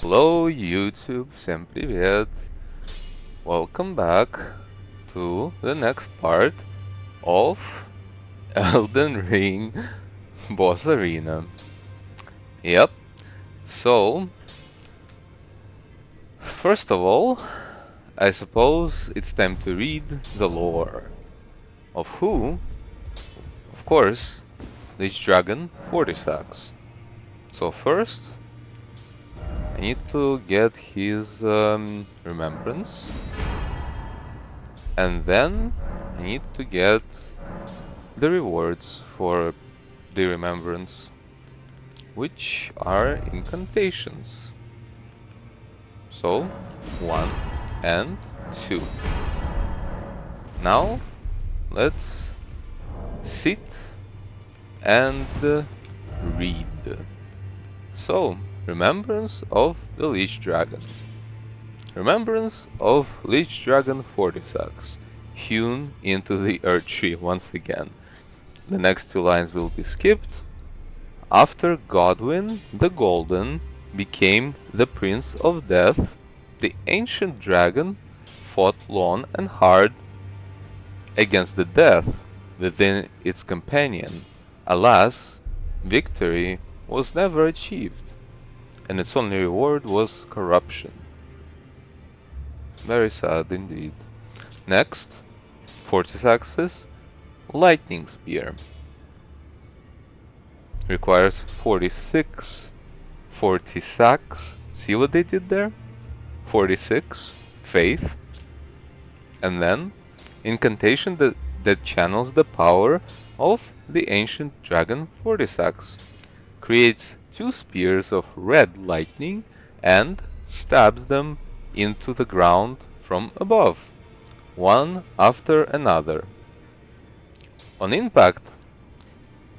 Hello YouTube, всем привет! Welcome back to the next part of Elden Ring Boss Arena. Yep, so first of all, I suppose it's time to read the lore. Of who? Of course, Lich Dragon 46. So first, I need to get his remembrance. And then I need to get the rewards for the remembrance, which are incantations. So, 1 and 2. Now, let's sit and read. So, remembrance of the Lich Dragon. Remembrance of Lich Dragon 46, hewn into the Earth Tree once again. The next two lines will be skipped. After Godwyn the Golden became the Prince of Death, the ancient dragon fought long and hard against the death within its companion. Alas, victory was never achieved, and its only reward was corruption. Very sad indeed. Next, 46's Lightning Spear. Requires 46 sacks. See what they did there? 46 faith. And then incantation that channels the power of the ancient dragon 46. Creates two spears of red lightning and stabs them into the ground from above, one after another. On impact,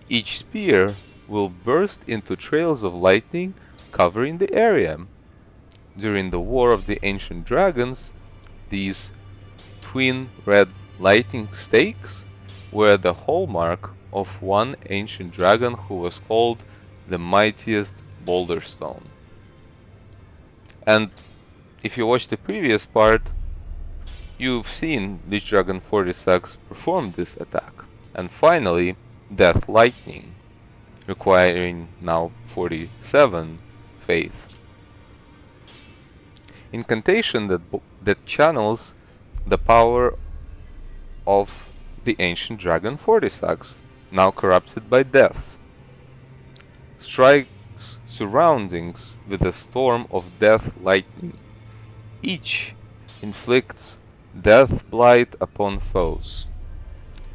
each spear will burst into trails of lightning covering the area. During the War of the Ancient Dragons, these twin red lightning stakes were the hallmark of one ancient dragon who was called the mightiest boulder stone. And if you watched the previous part, you've seen Lich Dragon 46 perform this attack. And finally, Death Lightning, requiring now 47 faith. Incantation that channels the power of the ancient dragon 46, now corrupted by death. Strikes surroundings with a storm of death lightning. Each inflicts death blight upon foes.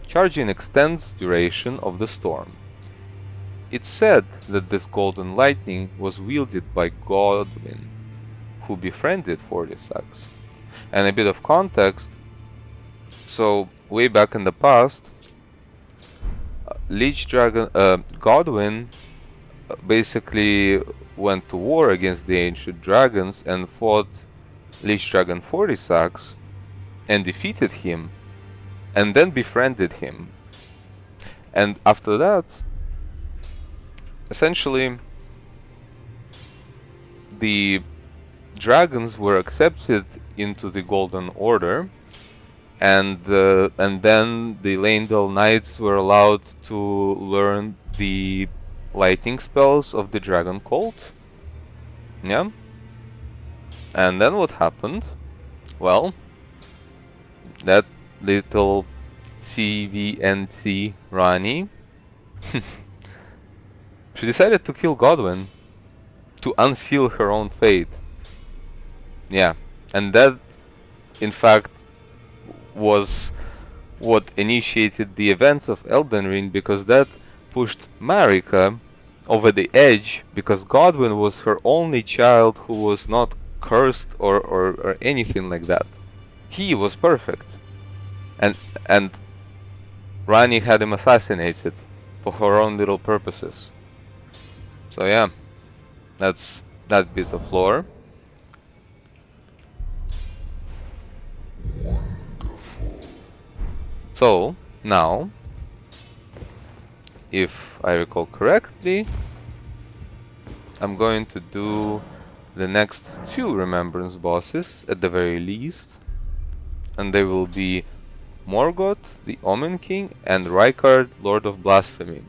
Charging extends duration of the storm. It's said that this golden lightning was wielded by Godwyn, who befriended 46. And a bit of context, so way back in the past, Godwyn basically went to war against the ancient dragons and fought Lich Dragon 46 and defeated him, and then befriended him. And after that, essentially, the dragons were accepted into the Golden Order, and then the Leyndell Knights were allowed to learn the lightning spells of the Dragon Cult. Yeah. And then what happened? Well, that little CVNC Rani, she decided to kill Godwyn to unseal her own fate. Yeah, and that, in fact, was what initiated the events of Elden Ring, because that pushed Marika over the edge, because Godwyn was her only child who was not cursed or anything like that. He was perfect. And Rani had him assassinated for her own little purposes. So yeah, that's that bit of lore. So now, if I recall correctly, I'm going to do the next two Remembrance bosses at the very least, and they will be Morgoth, the Omen King, and Rykard, Lord of Blasphemy.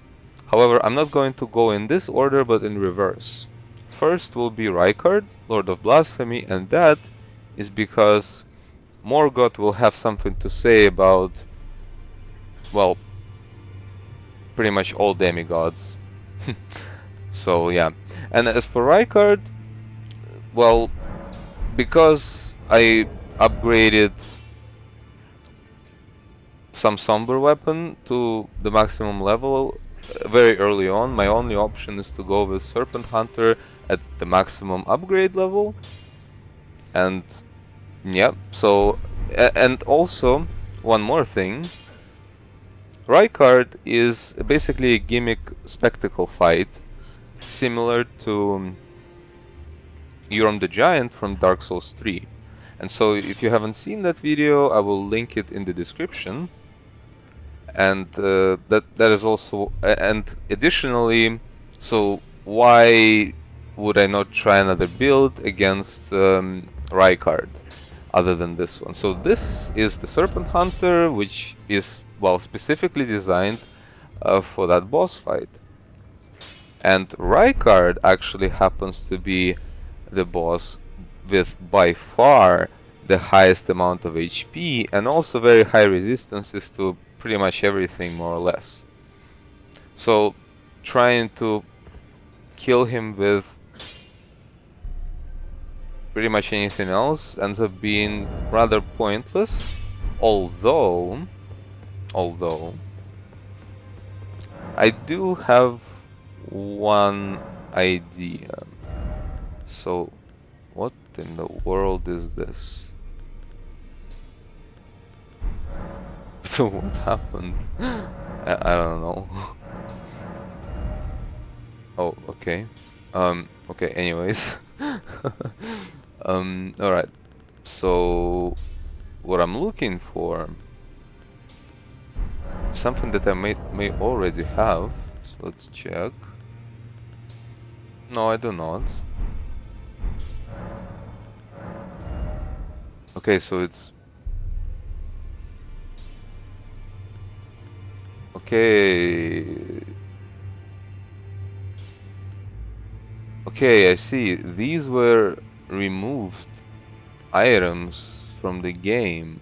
However, I'm not going to go in this order, but in reverse. First will be Rykard, Lord of Blasphemy, and that is because Morgoth will have something to say about, well, pretty much all demigods. So yeah. And as for Rykard, well, because I upgraded some Somber weapon to the maximum level very early on, my only option is to go with Serpent Hunter at the maximum upgrade level. And yeah, so and also one more thing, Rykard is basically a gimmick spectacle fight, similar to Euron the Giant from Dark Souls 3. And so if you haven't seen that video, I will link it in the description. And that is also, and additionally, so why would I not try another build against Rykard other than this one? So this is the Serpent Hunter, which is, well, specifically designed for that boss fight. And Rykard actually happens to be the boss with by far the highest amount of HP and also very high resistances to pretty much everything, more or less. So trying to kill him with pretty much anything else ends up being rather pointless, although I do have one idea. So what in the world is this? So what happened? I don't know. Oh, okay. Okay, anyways. Alright. So what I'm looking for, something that I may already have. So let's check. No, I do not. Okay, so it's okay. Okay, I see. These were removed items from the game.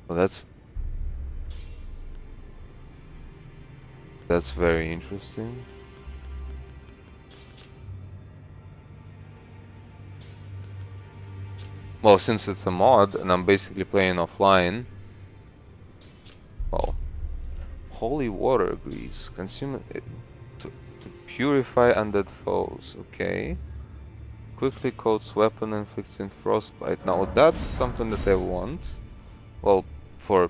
Well, that's very interesting. Well, since it's a mod and I'm basically playing offline, well, holy water grease, consume it to purify undead foes. Okay. Quickly coats weapon and inflicts frostbite. Now that's something that I want. Well, for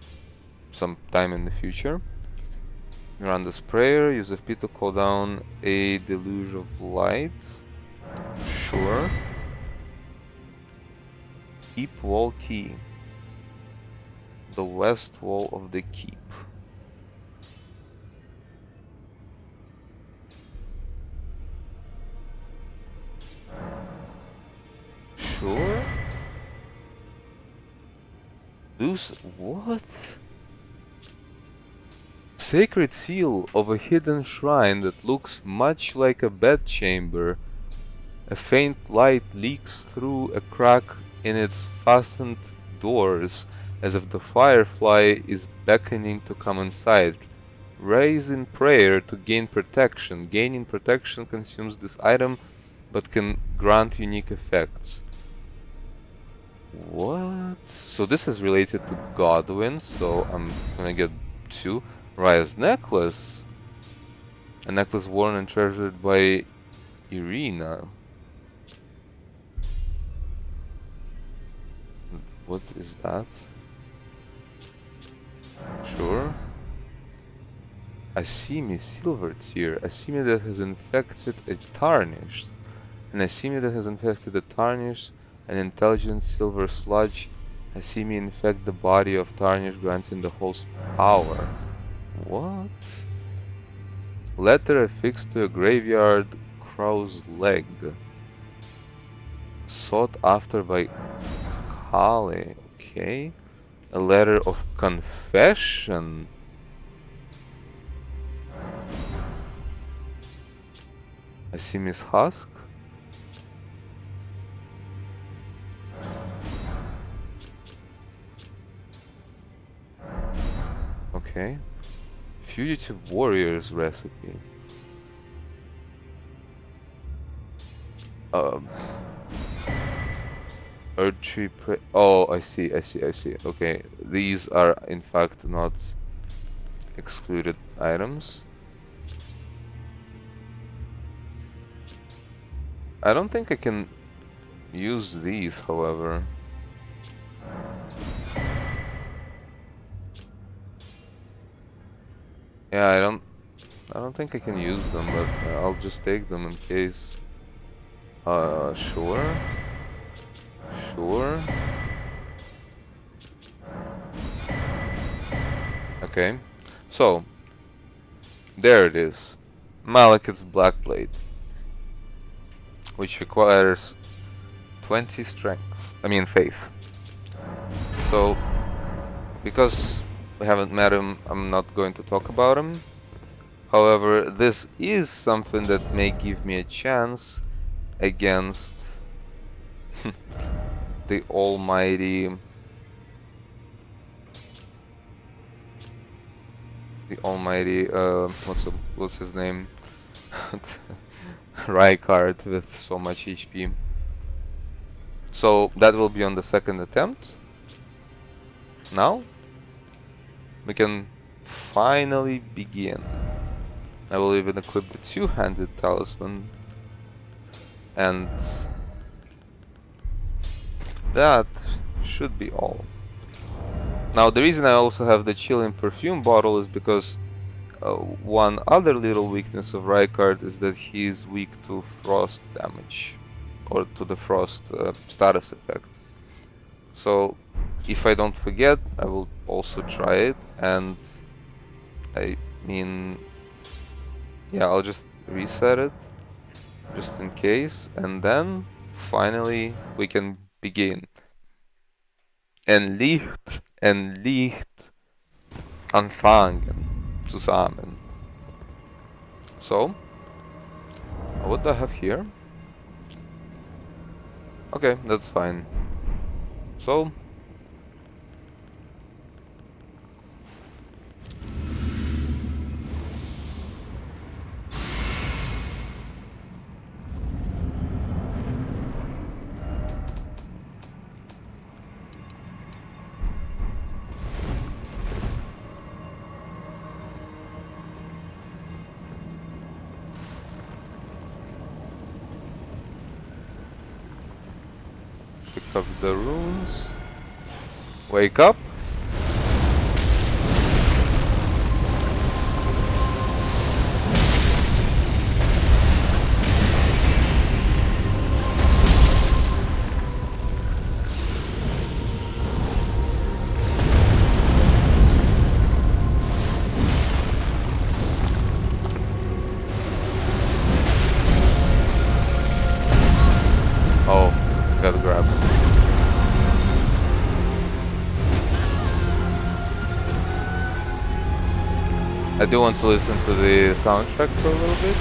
some time in the future. Run the sprayer, use FP to call down a deluge of light. Sure. Keep wall key. The west wall of the keep. Sure. Loose what? Sacred seal of a hidden shrine that looks much like a bedchamber. A faint light leaks through a crack in its fastened doors, as if the firefly is beckoning to come inside. Raise in prayer to gain protection. Gaining protection consumes this item, but can grant unique effects. What? So this is related to Godwin, so I'm gonna get two. Raya's necklace. A necklace worn and treasured by Irina. What is that? Sure. I see me silver tear. I see me that has infected a tarnished. And I see me that has infected a tarnished, an intelligent silver sludge. I see me infect the body of tarnished, granting the host power. What? Letter affixed to a graveyard crow's leg. Sought after by Kali. Okay. A letter of confession. I see Miss Husk. Okay. Fugitive warrior's recipe. Archery oh, I see. Okay, these are in fact not excluded items. I don't think I can use these, however. Yeah, I don't think I can use them, but I'll just take them in case. Sure. Sure. Okay. So, there it is. Malekith's Black Blade, which requires 20 strength. I mean faith. So, because we haven't met him, I'm not going to talk about him. However, this is something that may give me a chance against the almighty... what's his name? Rykard with so much HP. So that will be on the second attempt. Now we can finally begin. I will even equip the two-handed talisman, and that should be all. Now the reason I also have the chilling perfume bottle is because one other little weakness of Rykard is that he is weak to frost damage, or to the frost status effect. So if I don't forget, I will also try it, and I mean, yeah, I'll just reset it just in case, and then finally we can begin. En Licht anfangen zusammen. So, what do I have here? Okay, that's fine. So, pick up the runes. Wake up. Oh, gotta grab. I do want to listen to the soundtrack for a little bit.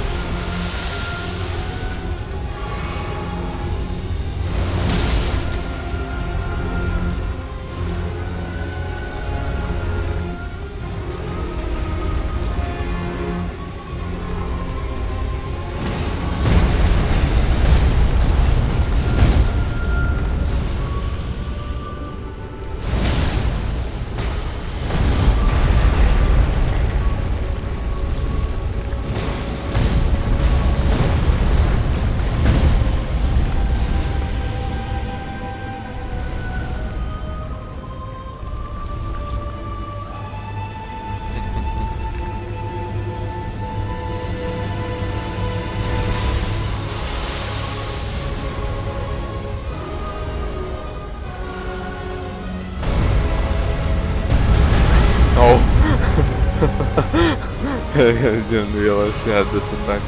I didn't realize you had this effect.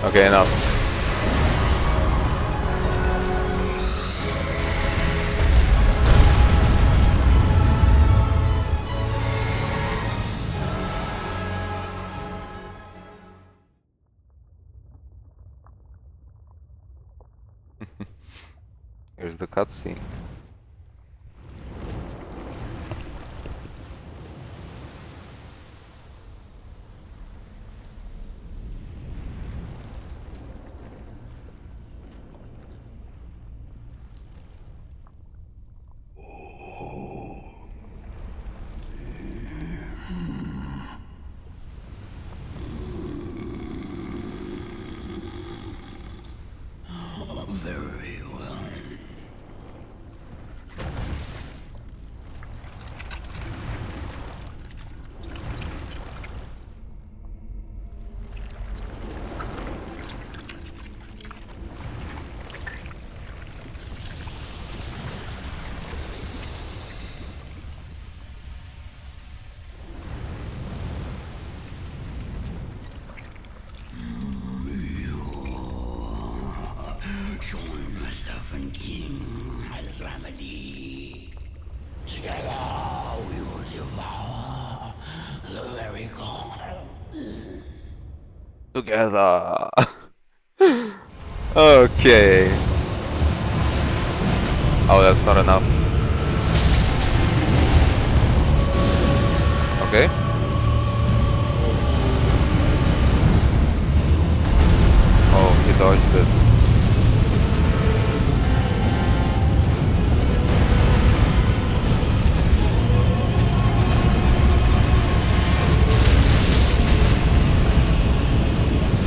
Okay, enough. Here's the cutscene. Very well. Join myself and King as remedy. Together we will devour the very god. Together. Okay. Oh, that's not enough. Okay. Oh, he dodged it.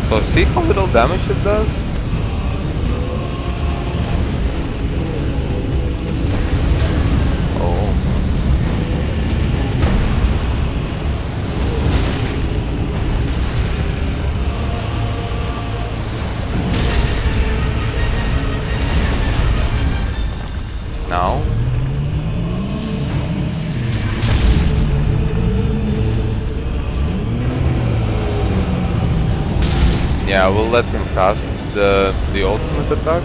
So see how little damage it does? Oh. Now? Yeah, we'll let him cast the ultimate attack.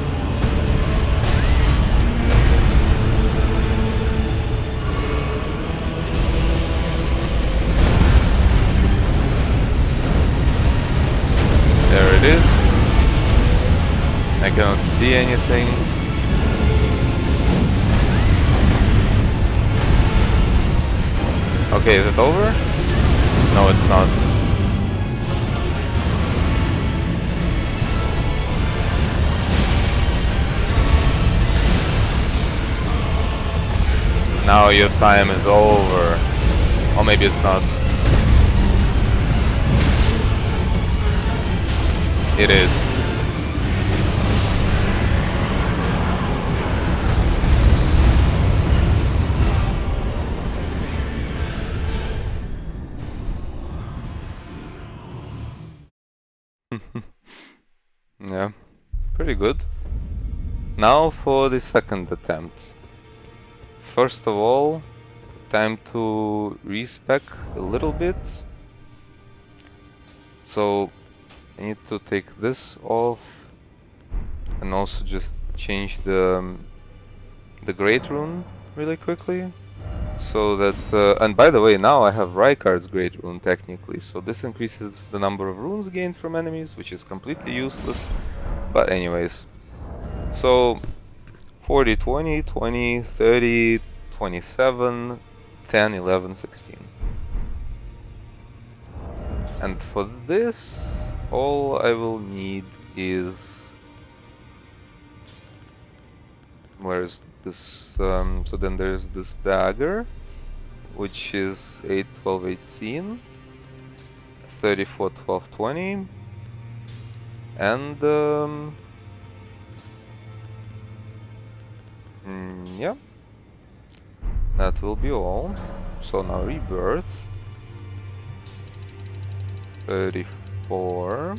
There it is. I cannot see anything. Okay, is it over? No, it's not. Now your time is over. Or maybe it's not. It is. Yeah, pretty good. Now for the second attempt. First of all, time to respec a little bit. So I need to take this off and also just change the Great Rune really quickly. So that, and by the way, now I have Rykard's Great Rune technically, so this increases the number of runes gained from enemies, which is completely useless. But anyways, so 40, 20, 20, 30, 27, 10, 11, 16. And for this, all I will need is... Where's this? So then there's this dagger, which is 8, 12, 18, 34, 12, 20, and yeah, that will be all. So now rebirth, 34,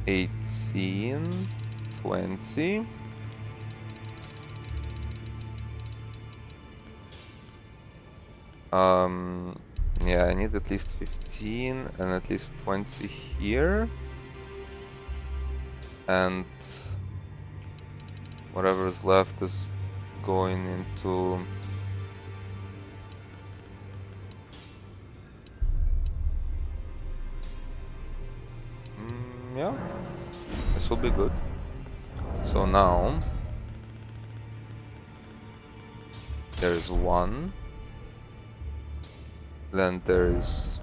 18, 20. Yeah, I need at least 15 and at least 20 here. and whatever is left is going into yeah, this will be good. So now there's 1, then there's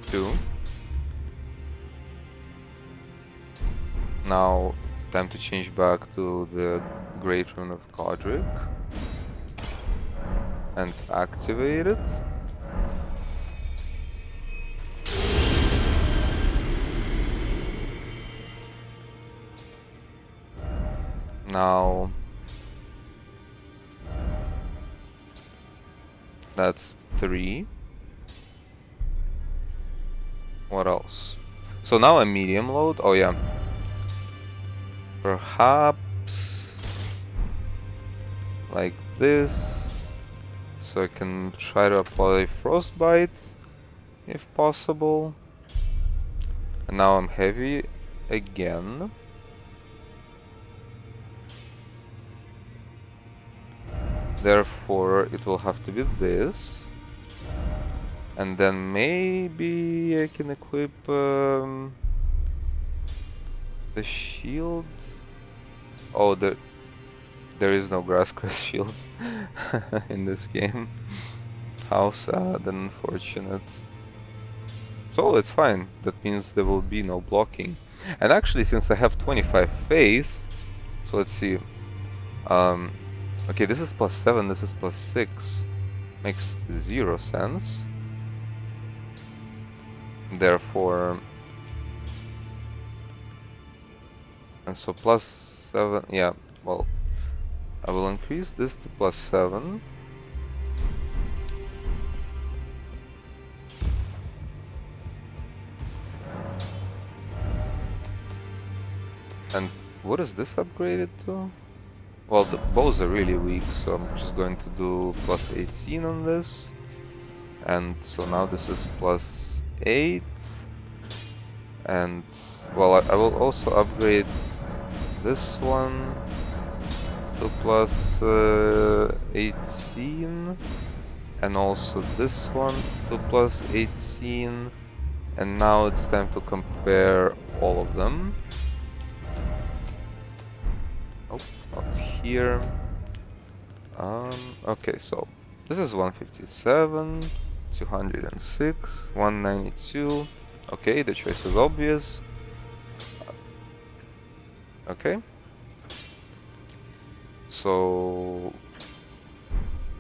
2. Now time to change back to the Great Rune of Godric and activate it. Now that's 3. What else? So now a medium load. Oh yeah. Perhaps like this. So I can try to apply frostbite if possible. And now I'm heavy again. Therefore it will have to be this. And then maybe I can equip the shield. Oh, there is no grasscrest shield in this game. How sad and unfortunate. So it's fine. That means there will be no blocking. And actually, since I have 25 faith, so let's see. Okay, this is +7. This is +6. Makes 0 sense. Therefore, and so +7. Yeah. Well, I will increase this to +7. And what is this upgraded to? Well, the bows are really weak, so I'm just going to do +18 on this. And so now this is +8. And, well, I will also upgrade this one to +18. And also this one to +18. And now it's time to compare all of them. Oh, not here. Okay, so this is 157, 206, 192. Okay, the choice is obvious. Okay. So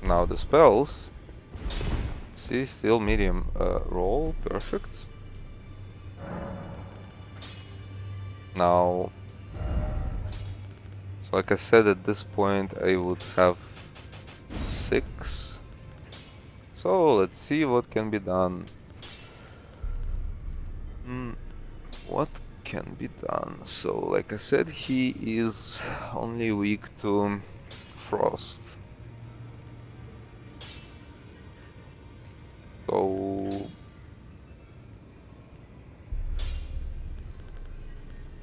now the spells. See, still medium roll, perfect. Now, so like I said, at this point I would have 6. So let's see what can be done. What can be done? So like I said, he is only weak to frost. So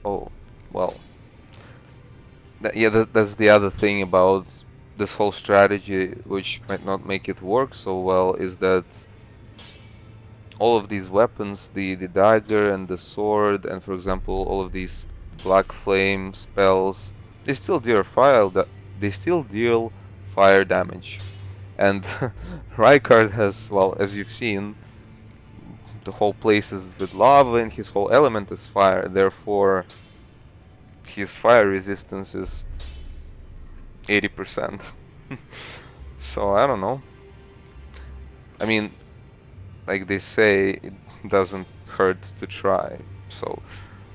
oh well. That's the other thing about this whole strategy, which might not make it work so well, is that all of these weapons, the dagger and the sword, and for example all of these black flame spells, they still deal fire damage. And Rykard has, well, as you've seen, the whole place is with lava and his whole element is fire, therefore his fire resistance is 80%. So I don't know. I mean, like they say, it doesn't hurt to try. So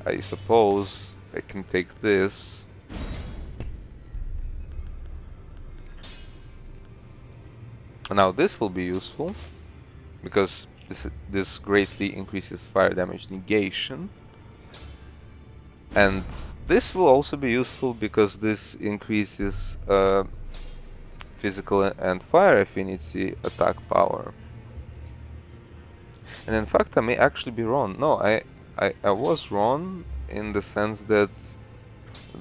I suppose I can take this. Now this will be useful because this greatly increases fire damage negation. And this will also be useful because this increases physical and fire affinity attack power. And in fact, I may actually be wrong. No, I was wrong in the sense that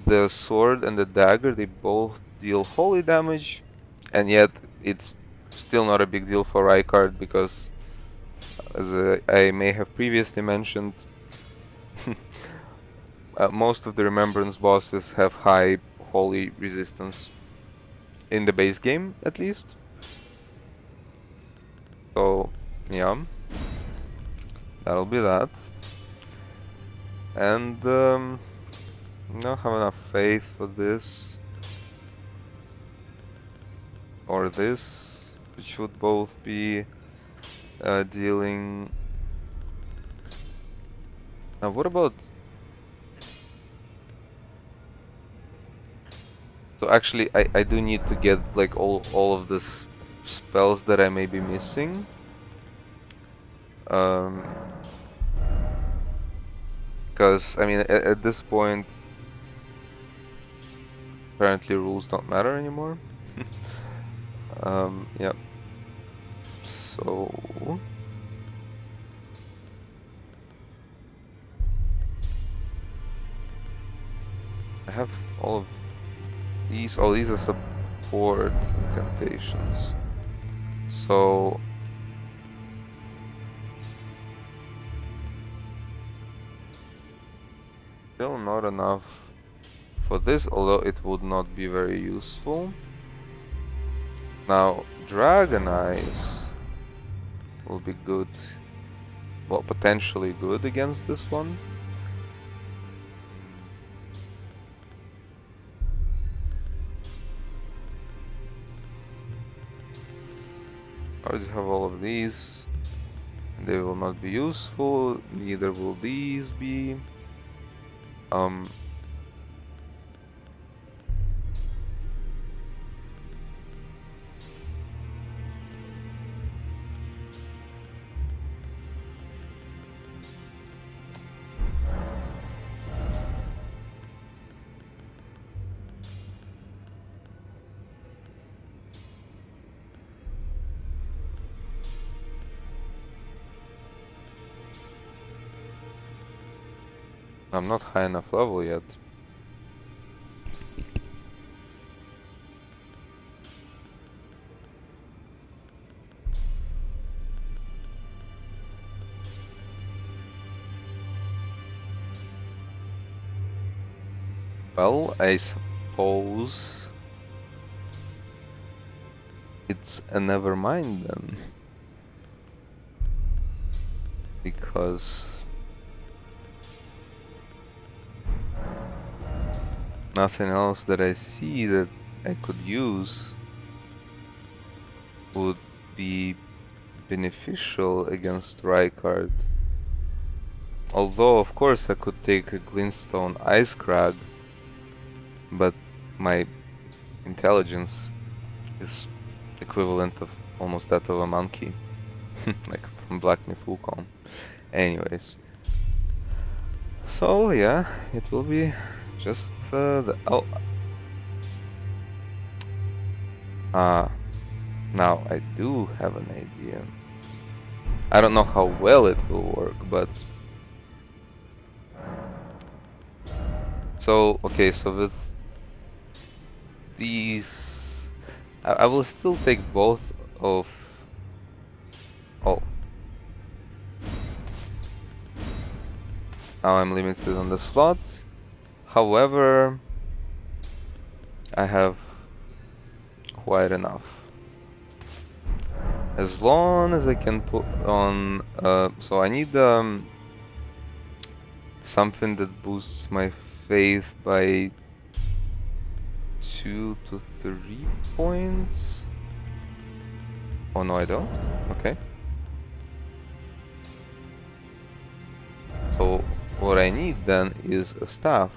the sword and the dagger, they both deal holy damage, and yet it's still not a big deal for Rykard because, as I may have previously mentioned, most of the Remembrance bosses have high holy resistance in the base game, at least. So, yeah, that'll be that. And don't have enough faith for this or this, which would both be dealing. Now, what about? So actually, I do need to get like all of the spells that I may be missing. Because I mean, at this point, apparently rules don't matter anymore. Yeah. So I have all of these. Oh, these are support incantations. So still not enough for this, although it would not be very useful. Now, Dragon Eyes will be good. Well, potentially good against this one. I already have all of these. They will not be useful, neither will these be. I'm not high enough level yet. Well, I suppose it's a never mind then. Because nothing else that I see that I could use would be beneficial against Rykard. Although, of course, I could take a Glintstone Ice Crag, but my intelligence is equivalent of almost that of a monkey, like from Black Myth Wukong. Anyways, so yeah, it will be just oh. Now I do have an idea. I don't know how well it will work, but so okay, so with these, I will still take both of. Oh, now I'm limited on the slots. However, I have quite enough. As long as I can put on, so I need something that boosts my faith by 2 to 3 points. Oh no, I don't? Okay. So what I need then is a staff.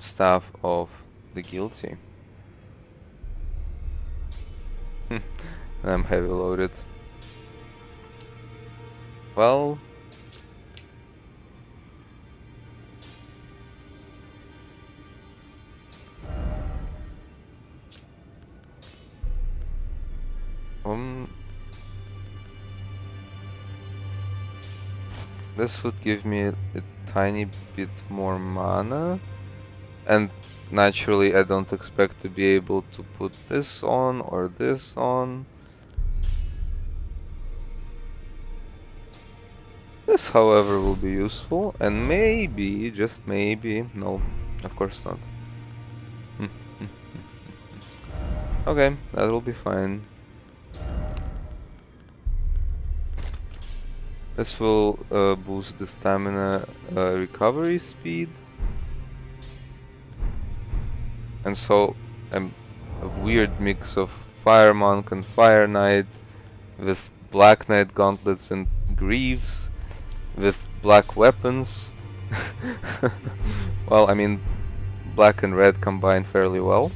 Staff of the guilty. And I'm heavy loaded. Well, This would give me a tiny bit more mana. And naturally I don't expect to be able to put this on or this on. This, however, will be useful, and maybe, just maybe, no, of course not. Okay, that will be fine. This will boost the stamina recovery speed. And so, a weird mix of Fire Monk and Fire Knight, with Black Knight gauntlets and greaves, with black weapons. Well, I mean, black and red combine fairly well.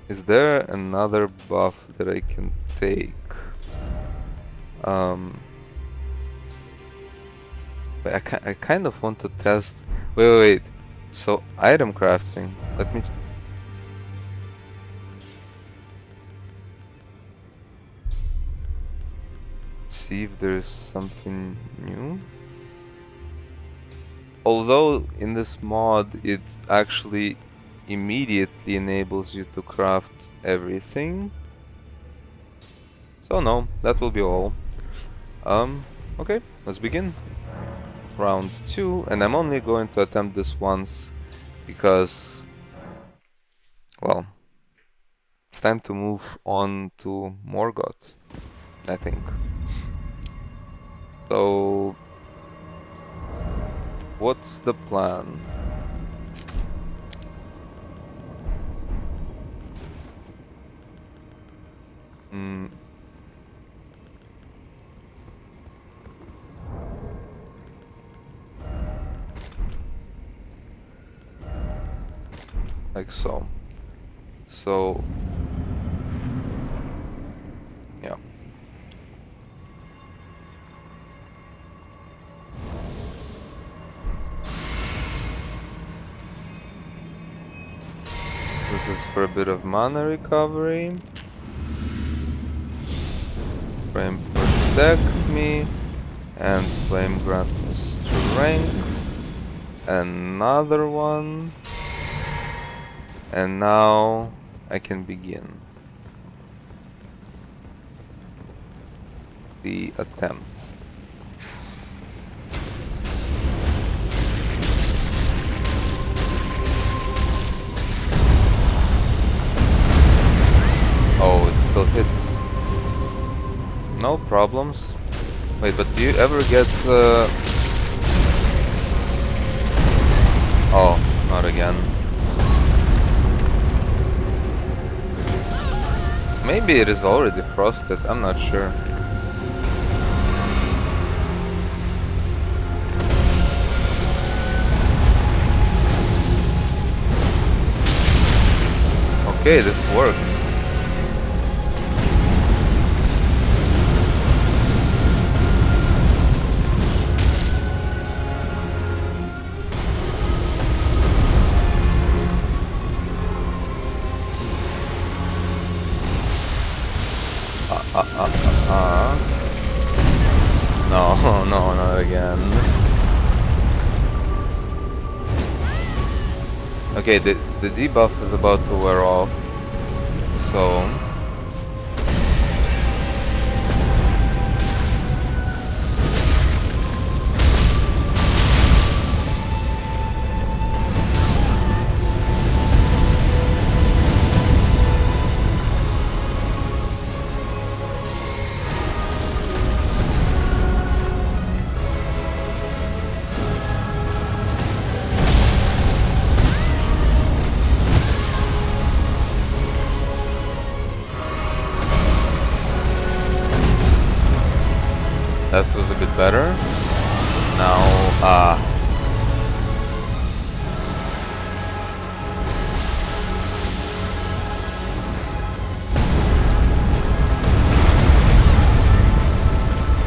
Is there another buff that I can take? I kind of want to test. Wait. So, item crafting. Let me. See if there's something new. Although in this mod it actually immediately enables you to craft everything. So no, that will be all. Okay, let's begin. Round 2, and I'm only going to attempt this once because, well, it's time to move on to Morgoth, I think. So, what's the plan? Like so. So, yeah. This is for a bit of mana recovery. Flame protect me, and flame grant me strength. Another one. And now I can begin the attempt. Oh, it still hits. No problems. Wait, but do you ever get Oh, not again. Maybe it is already frosted, I'm not sure. Okay, this works. No, no, not again. Okay, the debuff is about to wear off, so... That was a bit better. Now,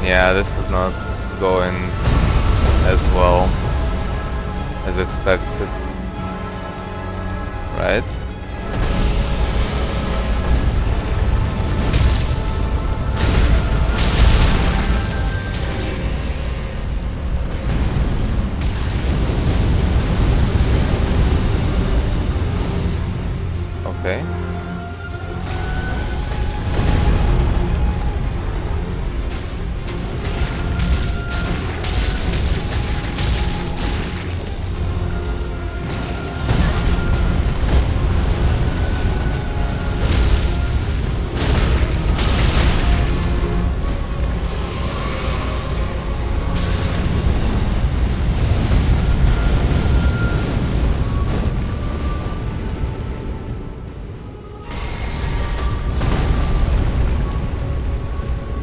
yeah, this is not going as well as expected, right? Okay.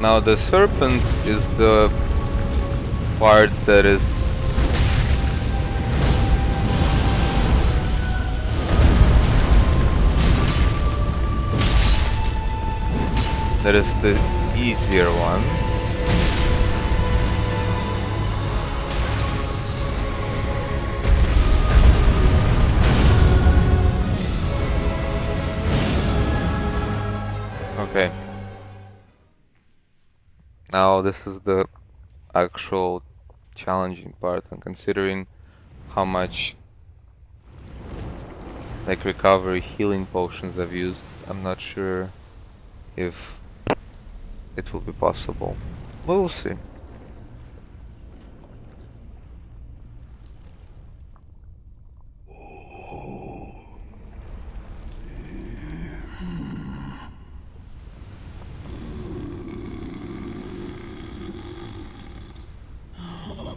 Now the serpent is the part that is the easier one. Okay. Now this is the actual challenging part, and considering how much like recovery healing potions I've used, I'm not sure if it will be possible. But we'll see.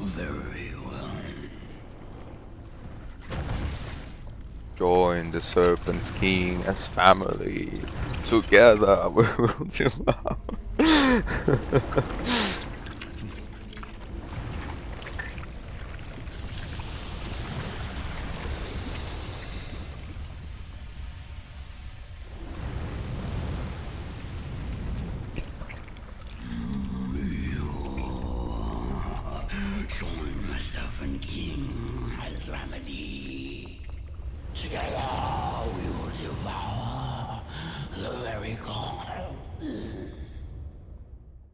Very well. Join the Serpent's King as family. Together we will devour. Join the Serpent King as family. Together we will devour the very god.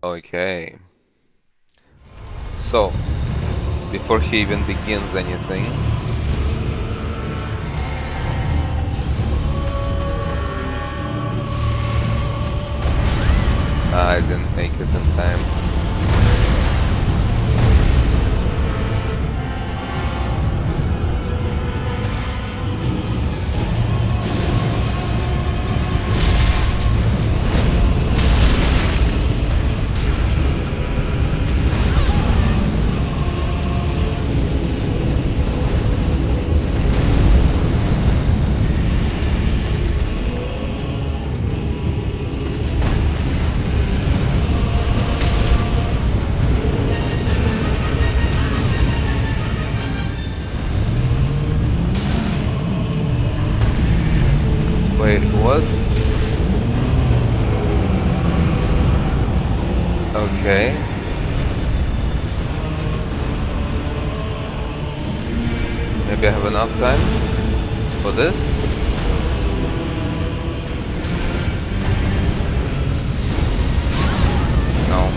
Okay. So, before he even begins anything, I didn't make it in time. Wait, what? Okay. Maybe I have enough time for this? No.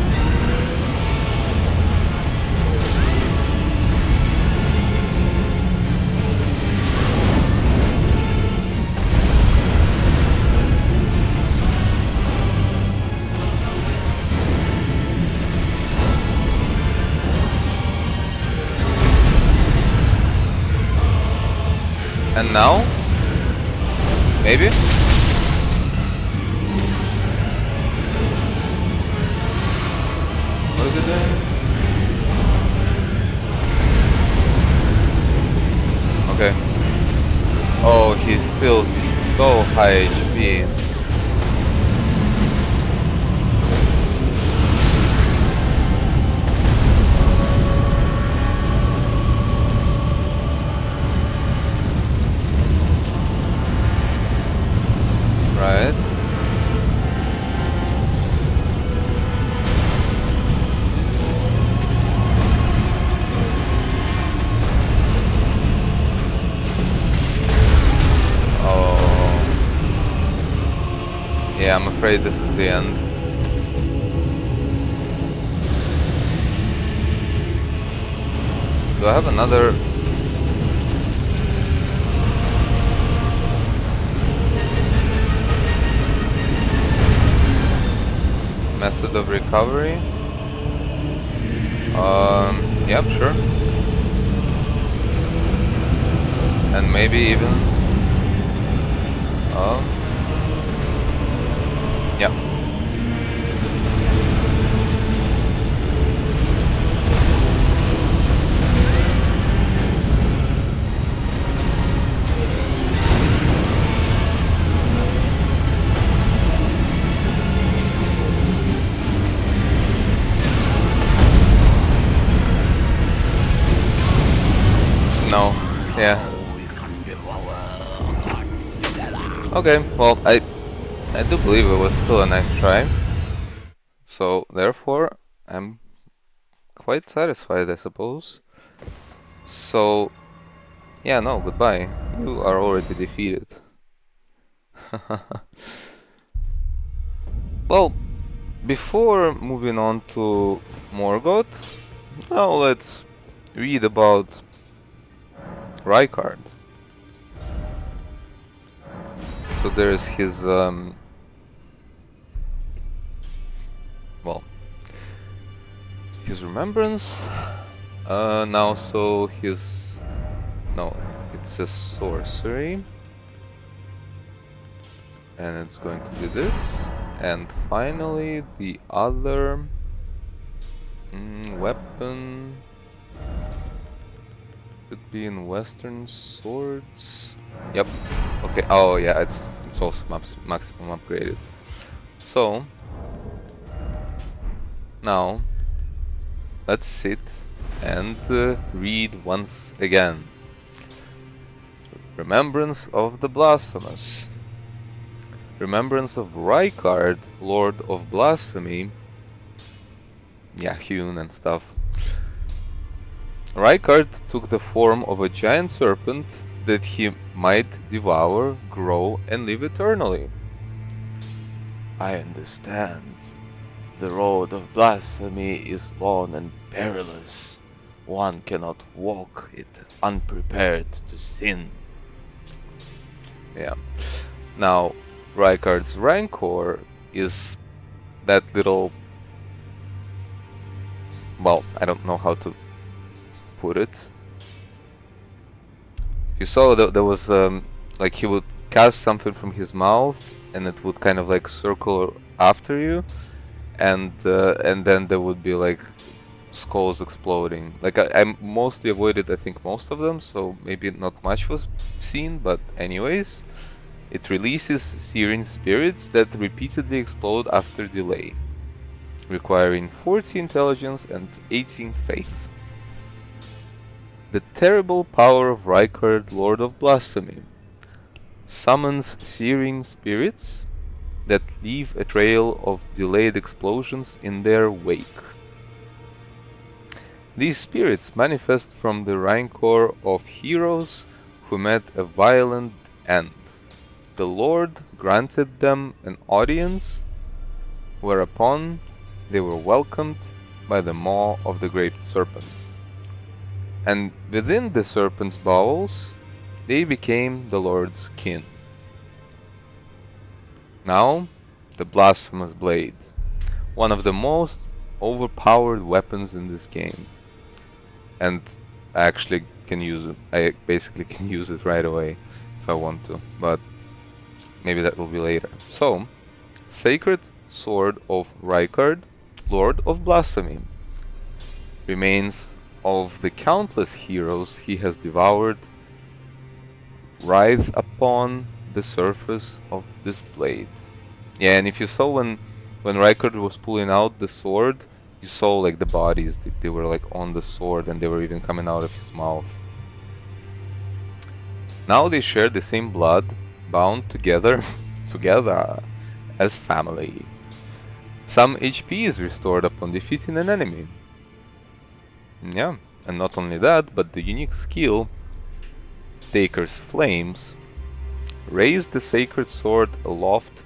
And now? Maybe? What is it doing? Okay. Oh, he's still so high HP. Right. Oh. Yeah, I'm afraid this is the end. Do I have another? of recovery. Yep, sure. And maybe even, yeah. No, yeah. Okay, well, I do believe it was still a nice try. So, therefore, I'm quite satisfied, I suppose. So, yeah, no, goodbye. You are already defeated. Well, before moving on to Morgoth, now let's read about Rykard. So there's his, well, his remembrance. Now, so his, no, it's a sorcery. And it's going to be this. And finally, the other weapon could be in Western swords. Yep. Okay. Oh yeah, it's also maximum upgraded. So now let's sit and read once again. Remembrance of the Blasphemous. Remembrance of Rykard, Lord of Blasphemy. Yeah, hewn and stuff. Rykard took the form of a giant serpent that he might devour, grow, and live eternally. I understand. The road of blasphemy is long and perilous. One cannot walk it unprepared to sin. Yeah. Now, Rykard's rancor is that little... Well, I don't know how to put it. You saw that there was like he would cast something from his mouth and it would kind of like circle after you, and then there would be like skulls exploding. Like I mostly avoided, I think, most of them, so maybe not much was seen, but anyways, it releases searing spirits that repeatedly explode after delay, requiring 40 intelligence and 18 faith. The terrible power of Rykard, Lord of Blasphemy, summons searing spirits that leave a trail of delayed explosions in their wake. These spirits manifest from the rancor of heroes who met a violent end. The Lord granted them an audience, whereupon they were welcomed by the maw of the great serpent. And within the serpent's bowels, they became the Lord's kin. Now, the blasphemous blade, one of the most overpowered weapons in this game. And I actually can use it. I basically can use it right away if I want to, but maybe that will be later. So, Sacred Sword of Rykard, Lord of Blasphemy, remains of the countless heroes he has devoured, writhe upon the surface of this blade. Yeah, and if you saw when Rykard was pulling out the sword, you saw like the bodies, they were like on the sword and they were even coming out of his mouth. Now they share the same blood, bound together as family. Some HP is restored upon defeating an enemy. Yeah, and not only that, but the unique skill, Taker's Flames, raise the sacred sword aloft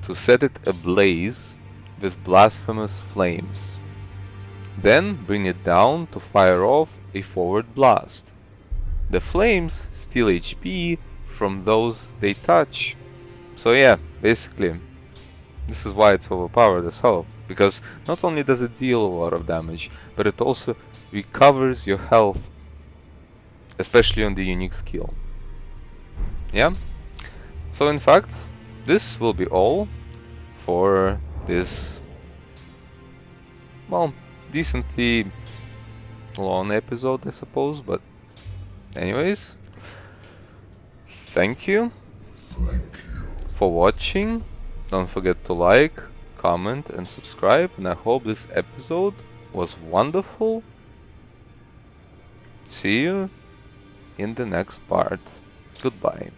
to set it ablaze with blasphemous flames. Then bring it down to fire off a forward blast. The flames steal HP from those they touch. So yeah, basically, this is why it's overpowered as hell, because not only does it deal a lot of damage, but it also recovers your health, especially on the unique skill. Yeah? So in fact, this will be all for this, well, decently long episode, I suppose, but anyways, thank you for watching. Don't forget to like, comment, and subscribe, and I hope this episode was wonderful. See you in the next part. Goodbye.